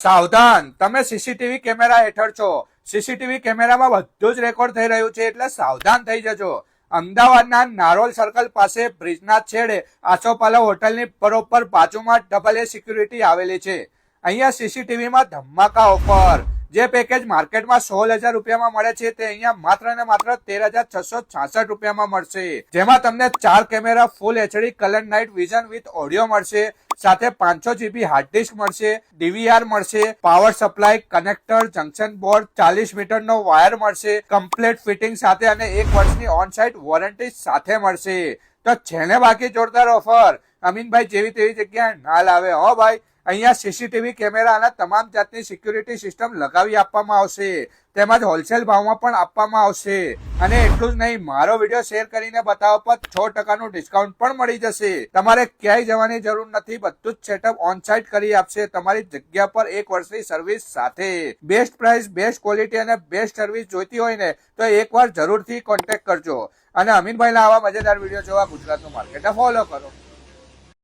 સાવધાન, તમે CCTV camera હેઠળ છો. સીસીટીવી કેમેરામાં બધું જ રેકોર્ડ થઈ રહ્યું છે, એટલે સાવધાન થઈ જજો. અમદાવાદના નારોલ સર્કલ પાસે બ્રિજના છેડે આસોપાલવ હોટલની બરોબર બાજુમાં AA સિક્યુરિટી આવેલી છે. અહીંયા સીસીટીવીમાં ધમાકા ઓફર. જે પેકેજ માર્કેટમાં 16,000 રૂપિયામાં મળે છે તે અહીંયા માત્ર ને માત્ર 13,666 રૂપિયામાં મળશે. જેમાં તમને 4 camera full HD colour night vision with audio મળશે, સાથે 500 GB હાર્ડ ડિસ્ક મળશે, DVR મળશે, power supply, connector, junction board, 40 મીટરનો વાયર મળશે, કમ્પ્લીટ ફિટિંગ સાથે અને 1 વર્ષની ઓન સાઇટ વોરંટી સાથે મળશે. તો છેને બાકી જોરદાર ઓફર. અમીનભાઈ જેવી તેવી જગ્યાએ ના લાવે હો ભાઈ. અહીંયા સીસીટીવી કેમેરા અને તમામ જાતની સિક્યુરિટી સિસ્ટમ લગાવી આપવામાં આવશે, તેમજ હોલસેલ ભાવમાં પણ આપવામાં આવશે. અને એટલું જ નહીં, મારો વિડીયો શેર કરીને બતાવવા પર 6% ડિસ્કાઉન્ટ પણ મળી જશે. તમારે ક્યાંય જવાની જરૂર નથી, બધું જ સેટઅપ ઓન સાઇટ કરી આપશે તમારી જગ્યા પર 1 વર્ષની સર્વિસ સાથે. બેસ્ટ પ્રાઇસ, બેસ્ટ ક્વોલિટી અને બેસ્ટ સર્વિસ જોઈતી હોય ને તો એકવાર જરૂરથી કોન્ટેક્ટ કરજો. અને અમીનભાઈના આવા મજેદાર વિડીયો જોવા ગુજરાતનું માર્કેટ ફોલો કરો.